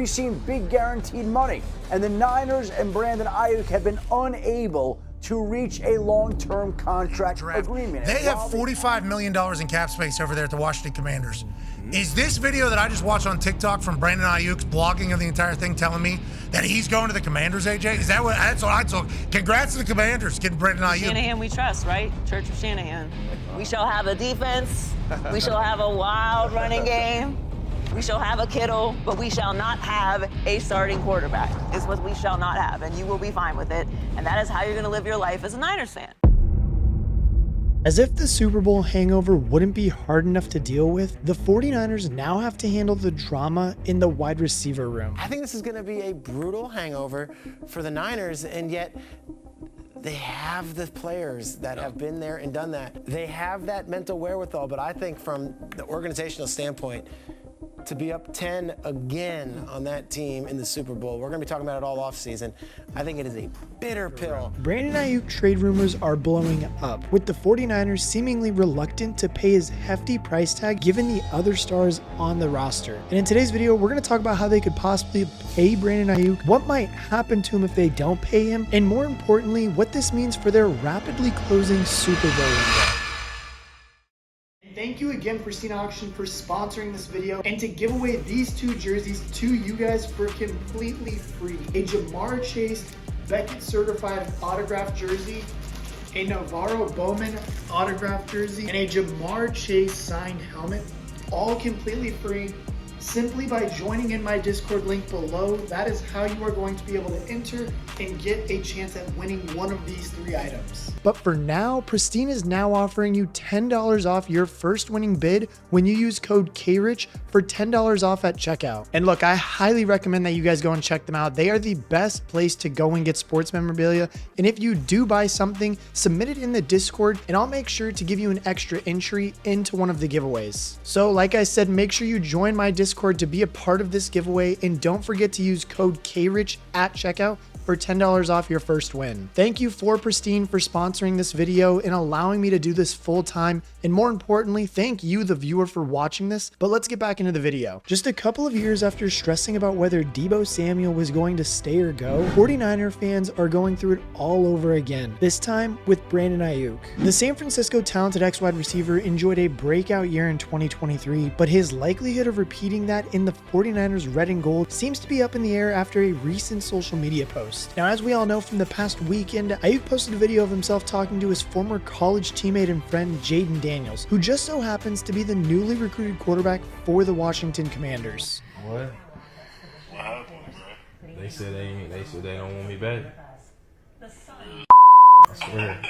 we've seen big guaranteed money, and the Niners and Brandon Aiyuk have been unable to reach a long-term contract agreement. They have $45 million in cap space over there at the Washington Commanders. Is this video that I just watched on TikTok from Brandon Aiyuk's blogging of the entire thing telling me that he's going to the Commanders, AJ? Is that that's what I saw? Congrats to the Commanders getting Brandon Aiyuk. Shanahan we trust, right? Church of Shanahan. We shall have a defense. We shall have a wild running game. We shall have a Kittle, but we shall not have a starting quarterback. Is what we shall not have, and you will be fine with it. And that is how you're going to live your life as a Niners fan. As if the Super Bowl hangover wouldn't be hard enough to deal with, the 49ers now have to handle the drama in the wide receiver room. I think this is going to be a brutal hangover for the Niners, and yet they have the players that have been there and done that. They have that mental wherewithal, but I think from the organizational standpoint, to be up 10 again on that team in the Super Bowl, we're going to be talking about it all offseason. I think it is a bitter pill. Brandon Aiyuk trade rumors are blowing up, with the 49ers seemingly reluctant to pay his hefty price tag given the other stars on the roster. And in today's video, we're going to talk about how they could possibly pay Brandon Aiyuk, what might happen to him if they don't pay him, and more importantly, what this means for their rapidly closing Super Bowl window. Thank you again, Pristine Auction, for sponsoring this video and to give away these two jerseys to you guys for completely free. A Jamar Chase Beckett certified autographed jersey, a Navarro Bowman autographed jersey, and a Jamar Chase signed helmet, all completely free. Simply by joining in my Discord link below, that is how you are going to be able to enter and get a chance at winning one of these three items. But for now, Pristine is now offering you $10 off your first winning bid when you use code KRICH for $10 off at checkout. And look, I highly recommend that you guys go and check them out. They are the best place to go and get sports memorabilia. And if you do buy something, submit it in the Discord and I'll make sure to give you an extra entry into one of the giveaways. So like I said, make sure you join my Discord to be a part of this giveaway, and don't forget to use code KRICH at checkout for $10 off your first win. Thank you for Pristine for sponsoring this video and allowing me to do this full time. And more importantly, thank you, the viewer, for watching this. But let's get back into the video. Just a couple of years after stressing about whether Deebo Samuel was going to stay or go, 49er fans are going through it all over again, this time with Brandon Aiyuk. The San Francisco talented ex-wide receiver enjoyed a breakout year in 2023, but his likelihood of repeating that in the 49ers red and gold seems to be up in the air after a recent social media post. Now, as we all know from the past weekend, Aiyuk posted a video of himself talking to his former college teammate and friend Jaden Daniels, who just so happens to be the newly recruited quarterback for the Washington Commanders. What? What happened, bro? They said they don't want me back. I swear.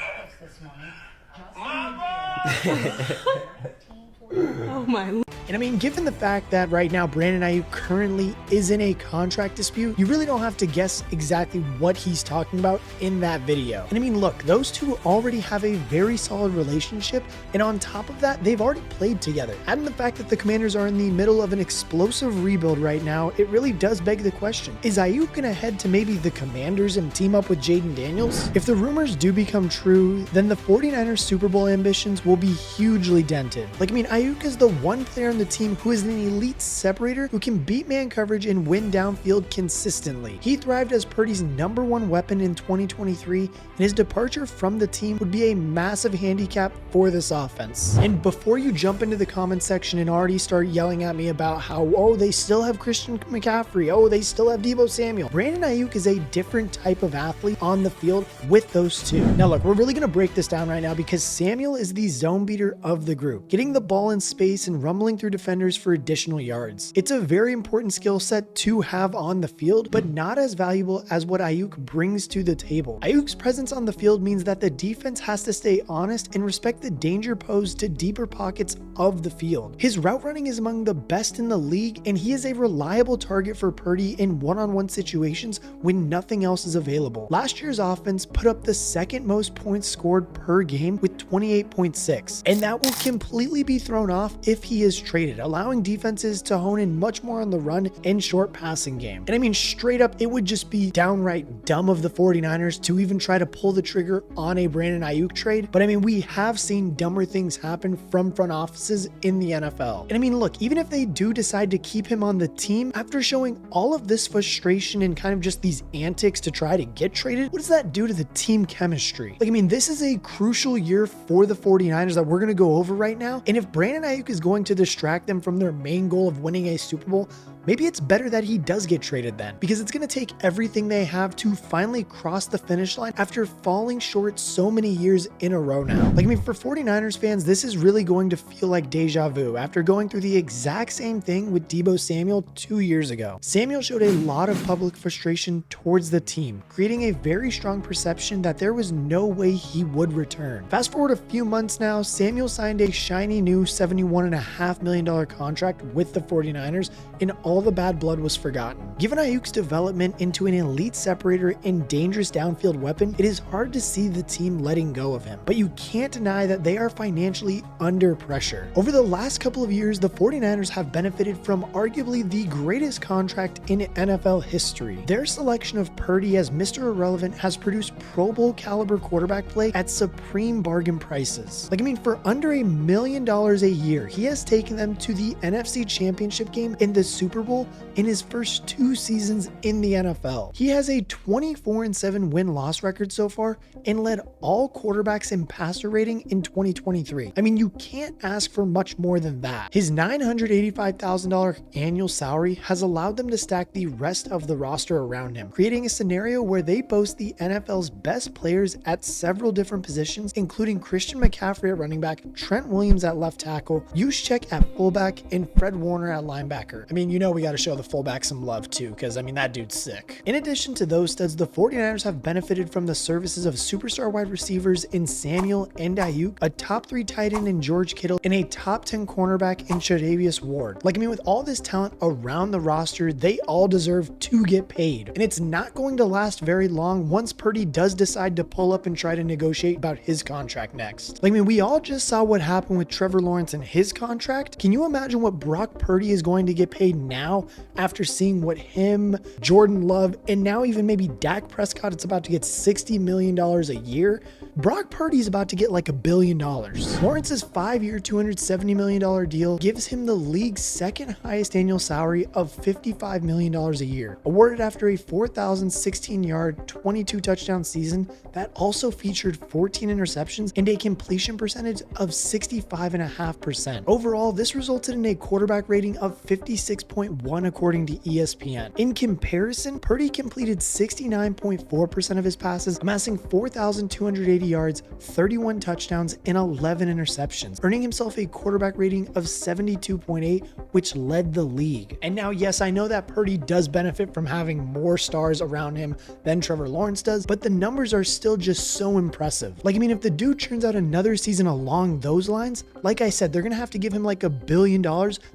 Oh my. And I mean, given the fact that right now Brandon Aiyuk currently is in a contract dispute, you really don't have to guess exactly what he's talking about in that video. And I mean, look, those two already have a very solid relationship, and on top of that, they've already played together. Add in the fact that the Commanders are in the middle of an explosive rebuild right now, it really does beg the question, is Aiyuk gonna head to maybe the Commanders and team up with Jaden Daniels? If the rumors do become true, then the 49ers Super Bowl ambitions will be hugely dented. Like, I mean, Aiyuk is the one player on the team who is an elite separator who can beat man coverage and win downfield consistently. He thrived as Purdy's #1 weapon in 2023, and his departure from the team would be a massive handicap for this offense. And before you jump into the comment section and already start yelling at me about how, oh, they still have Christian McCaffrey, oh, they still have Deebo Samuel, Brandon Aiyuk is a different type of athlete on the field with those two. Now look, we're really going to break this down right now because Samuel is the zone beater of the group, getting the ball in space and rumbling through defenders for additional yards. It's a very important skill set to have on the field, but not as valuable as what Aiyuk brings to the table. Aiyuk's presence on the field means that the defense has to stay honest and respect the danger posed to deeper pockets of the field. His route running is among the best in the league, and he is a reliable target for Purdy in one-on-one situations when nothing else is available. Last year's offense put up the second most points scored per game with 28.6, and that will completely be thrown off if he is traded, allowing defenses to hone in much more on the run and short passing game. And I mean, straight up, it would just be downright dumb of the 49ers to even try to pull the trigger on a Brandon Aiyuk trade. But I mean, we have seen dumber things happen from front offices in the NFL. And I mean, look, even if they do decide to keep him on the team, after showing all of this frustration and kind of just these antics to try to get traded, what does that do to the team chemistry? Like, I mean, this is a crucial year for the 49ers that we're going to go over right now. And if Brandon Aiyuk is going to distract them from their main goal of winning a Super Bowl, maybe it's better that he does get traded then, because it's going to take everything they have to finally cross the finish line after falling short so many years in a row now. Like, I mean, for 49ers fans, this is really going to feel like deja vu after going through the exact same thing with Deebo Samuel 2 years ago. Samuel showed a lot of public frustration towards the team, creating a very strong perception that there was no way he would return. Fast forward a few months now, Samuel signed a shiny new $71.5 million contract with the 49ers, and all the bad blood was forgotten. Given Aiyuk's development into an elite separator and dangerous downfield weapon, it is hard to see the team letting go of him. But you can't deny that they are financially under pressure. Over the last couple of years, the 49ers have benefited from arguably the greatest contract in NFL history. Their selection of Purdy as Mr. Irrelevant has produced Pro Bowl caliber quarterback play at supreme bargain prices. Like, I mean, for under $1 million a year, he has taken them to the NFC Championship game in the Super Bowl in his first 2 seasons in the NFL. He has a 24-7 win-loss record so far and led all quarterbacks in passer rating in 2023. I mean, you can't ask for much more than that. His $985,000 annual salary has allowed them to stack the rest of the roster around him, creating a scenario where they boast the NFL's best players at several different positions, including Christian McCaffrey at running back, Trent Williams at left tackle, Juszczyk at fullback, and Fred Warner at linebacker. I mean, you know we got to show the fullback some love too, because I mean, that dude's sick. In addition to those studs, the 49ers have benefited from the services of superstar wide receivers in Samuel and Aiyuk, a top 3 tight end in George Kittle, and a top 10 cornerback in Tre'Davious Ward. Like, I mean, with all this talent around the roster, they all deserve to get paid. And it's not going to last very long once Purdy does decide to pull up and try to negotiate about his contract next. Like, I mean, we all just saw what happened with Trevor Lawrence and his contract. Can you imagine what Brock Purdy is going to get paid now after seeing what him, Jordan Love, and now even maybe Dak Prescott, it's about to get $60 million a year? Brock Purdy's about to get like $1 billion. Lawrence's 5-year, $270 million deal gives him the league's second highest annual salary of $55 million a year, awarded after a 4,016-yard, 22-touchdown season that also featured 14 interceptions and a completion percentage of 65.5%. Overall, this resulted in a quarterback rating of 56.1 according to ESPN. In comparison, Purdy completed 69.4% of his passes, amassing 4,280 yards, 31 touchdowns, and 11 interceptions, earning himself a quarterback rating of 72.8, which led the league. And now, yes, I know that Purdy does benefit from having more stars around him than Trevor Lawrence does, but the numbers are still just so impressive. Like, I mean, if the dude turns out another season along those lines, like I said, they're going to have to give him like $1 billion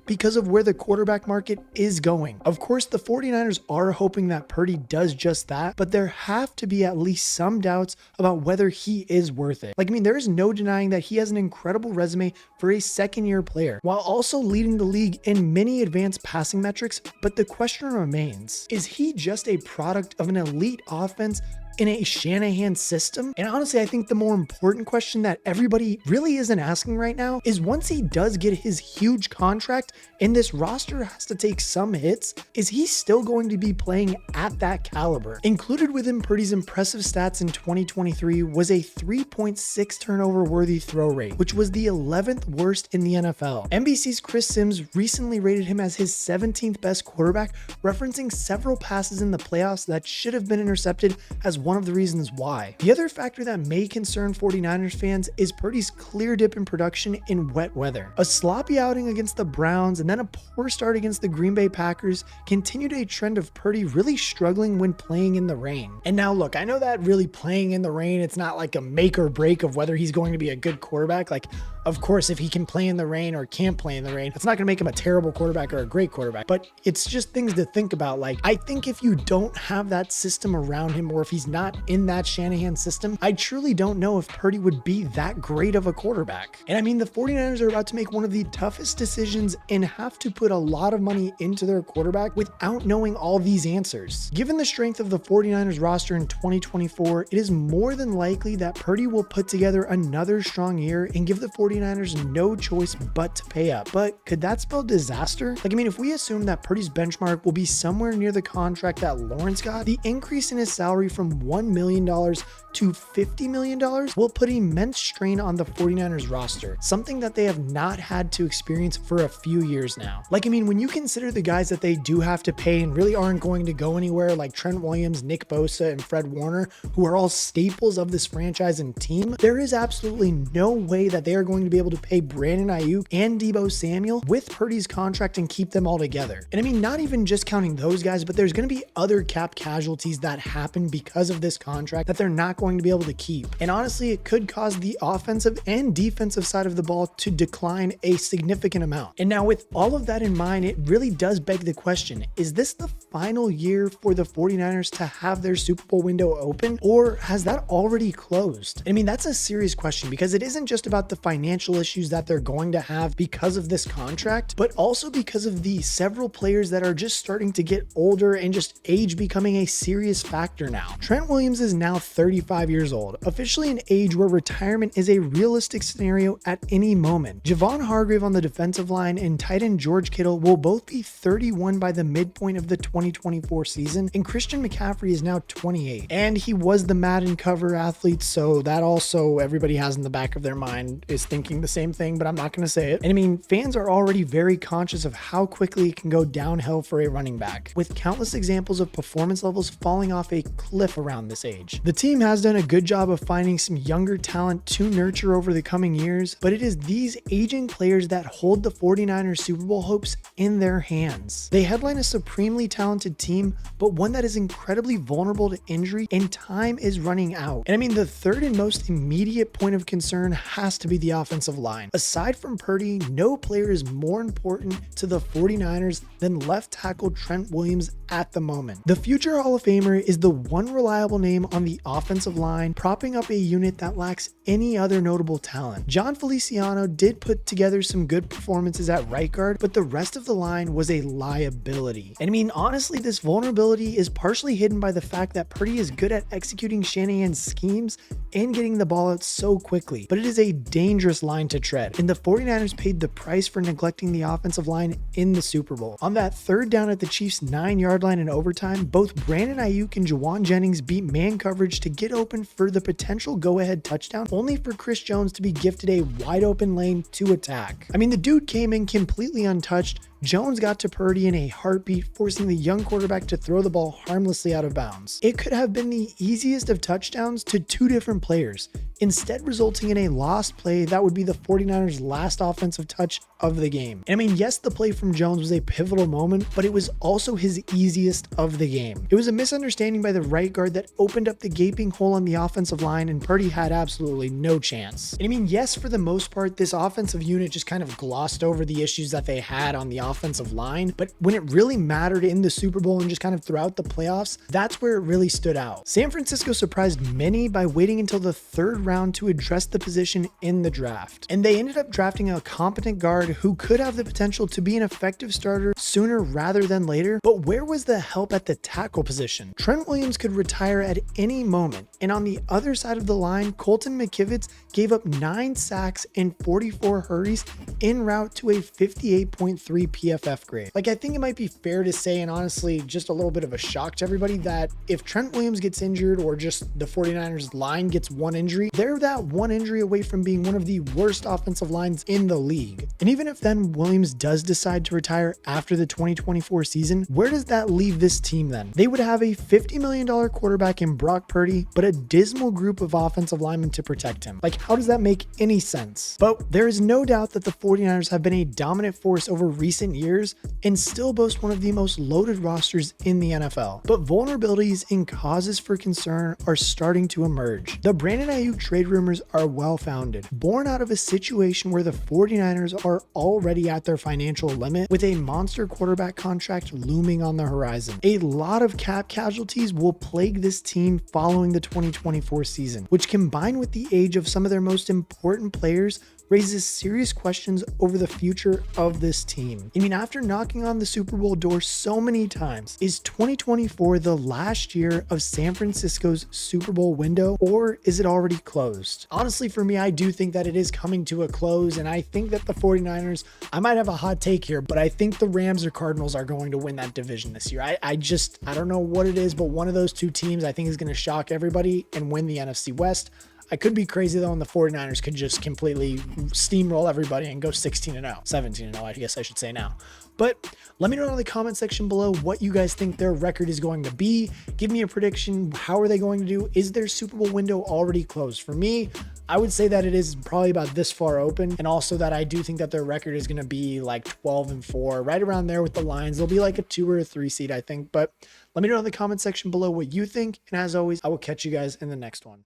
because of where the quarterback market is going. Of course, the 49ers are hoping that Purdy does just that, but there have to be at least some doubts about whether he is worth it. Like, I mean, there is no denying that he has an incredible resume for a second-year player, while also leading the league in many advanced passing metrics, but the question remains, is he just a product of an elite offense in a Shanahan system? And honestly, I think the more important question that everybody really isn't asking right now is, once he does get his huge contract and this roster has to take some hits, is he still going to be playing at that caliber? Included within Purdy's impressive stats in 2023 was a 3.6 turnover worthy throw rate, which was the 11th worst in the NFL. NBC's Chris Sims recently rated him as his 17th best quarterback, referencing several passes in the playoffs that should have been intercepted as one of the reasons why. The other factor that may concern 49ers fans is Purdy's clear dip in production in wet weather. A sloppy outing against the Browns and then a poor start against the Green Bay Packers continued a trend of Purdy really struggling when playing in the rain. And now look, I know that really playing in the rain, it's not like a make or break of whether he's going to be a good quarterback. Like, of course, if he can play in the rain or can't play in the rain, it's not going to make him a terrible quarterback or a great quarterback, but it's just things to think about. Like, I think if you don't have that system around him, or if he's not in that Shanahan system, I truly don't know if Purdy would be that great of a quarterback. And I mean, the 49ers are about to make one of the toughest decisions and have to put a lot of money into their quarterback without knowing all these answers. Given the strength of the 49ers roster in 2024, it is more than likely that Purdy will put together another strong year and give the 49ers no choice but to pay up. But could that spell disaster? Like, I mean, if we assume that Purdy's benchmark will be somewhere near the contract that Lawrence got, the increase in his salary from $1 million to $50 million will put immense strain on the 49ers roster, something that they have not had to experience for a few years now. Like, I mean, when you consider the guys that they do have to pay and really aren't going to go anywhere, like Trent Williams, Nick Bosa, and Fred Warner, who are all staples of this franchise and team, there is absolutely no way that they are going to be able to pay Brandon Aiyuk and Deebo Samuel with Purdy's contract and keep them all together. And I mean, not even just counting those guys, but there's going to be other cap casualties that happen because of this contract that they're not going to be able to keep. And honestly, it could cause the offensive and defensive side of the ball to decline a significant amount. And now with all of that in mind, it really does beg the question, is this the final year for the 49ers to have their Super Bowl window open, or has that already closed? I mean, that's a serious question because it isn't just about the financial issues that they're going to have because of this contract, but also because of the several players that are just starting to get older and just age becoming a serious factor now. Trent Williams is now 35 years old, officially an age where retirement is a realistic scenario at any moment. Javon Hargrave on the defensive line and tight end George Kittle will both be 31 by the midpoint of the 2024 season, and Christian McCaffrey is now 28. And he was the Madden cover athlete, so that also everybody has in the back of their mind is thinking the same thing, but I'm not going to say it. And I mean, fans are already very conscious of how quickly it can go downhill for a running back, with countless examples of performance levels falling off a cliff around this age. The team has done a good job of finding some younger talent to nurture over the coming years, but it is these aging players that hold the 49ers Super Bowl hopes in their hands. They headline a supremely talented team, but one that is incredibly vulnerable to injury and time is running out. And I mean, the third and most immediate point of concern has to be the offensive line. Aside from Purdy, no player is more important to the 49ers than left tackle Trent Williams at the moment. The future Hall of Famer is the one reliable name on the offensive line, propping up a unit that lacks any other notable talent. John Feliciano did put together some good performances at right guard, but the rest of the line was a liability. And I mean, honestly, this vulnerability is partially hidden by the fact that Purdy is good at executing Shanahan's schemes and getting the ball out so quickly, but it is a dangerous line to tread, and the 49ers paid the price for neglecting the offensive line in the Super Bowl. On that third down at the Chiefs' 9-yard line in overtime, both Brandon Aiyuk and Juwan Jennings beat man coverage to get open for the potential go-ahead touchdown, only for Chris Jones to be gifted a wide open lane to attack. I mean, the dude came in completely untouched. Jones got to Purdy in a heartbeat, forcing the young quarterback to throw the ball harmlessly out of bounds. It could have been the easiest of touchdowns to two different players, instead resulting in a lost play that would be the 49ers' last offensive touch of the game. And I mean, yes, the play from Jones was a pivotal moment, but it was also his easiest of the game. It was a misunderstanding by the right guard that opened up the gaping hole on the offensive line, and Purdy had absolutely no chance. And I mean, yes, for the most part, this offensive unit just kind of glossed over the issues that they had on the offensive line, but when it really mattered in the Super Bowl and just kind of throughout the playoffs, that's where it really stood out. San Francisco surprised many by waiting until the third round to address the position in the draft, and they ended up drafting a competent guard who could have the potential to be an effective starter sooner rather than later. But where was the help at the tackle position? Trent Williams could retire at any moment, and on the other side of the line, Colton McKivitz gave up 9 sacks and 44 hurries en route to a 58.3 PFF grade. Like, I think it might be fair to say, and honestly just a little bit of a shock to everybody, that if Trent Williams gets injured or just the 49ers line gets one injury, they're that one injury away from being one of the worst offensive lines in the league. And even if then Williams does decide to retire after the 2024 season, where does that leave this team then? They would have a $50 million quarterback in Brock Purdy, but a dismal group of offensive linemen to protect him. Like, how does that make any sense? But there is no doubt that the 49ers have been a dominant force over recent years and still boast one of the most loaded rosters in the NFL. But vulnerabilities and causes for concern are starting to emerge. The Brandon Aiyuk trade rumors are well founded, born out of a situation where the 49ers are already at their financial limit with a monster quarterback contract looming on the horizon. A lot of cap casualties will plague this team following the 2024 season, which combined with the age of some of their most important players raises serious questions over the future of this team. I mean, after knocking on the Super Bowl door so many times, is 2024 the last year of San Francisco's Super Bowl window, or is it already closed? Honestly, for me, I do think that it is coming to a close, and I think that the 49ers, I might have a hot take here, but I think the Rams or Cardinals are going to win that division this year. I don't know what it is, but one of those two teams I think is going to shock everybody and win the NFC West. I could be crazy though, and the 49ers could just completely steamroll everybody and go 16-0, 17-0, I guess I should say now. But let me know in the comment section below what you guys think their record is going to be. Give me a prediction. How are they going to do? Is their Super Bowl window already closed? For me, I would say that it is probably about this far open, and also that I do think that their record is going to be like 12-4, right around there with the Lions. They'll be like a 2 or a 3 seed, I think. But let me know in the comment section below what you think. And as always, I will catch you guys in the next one.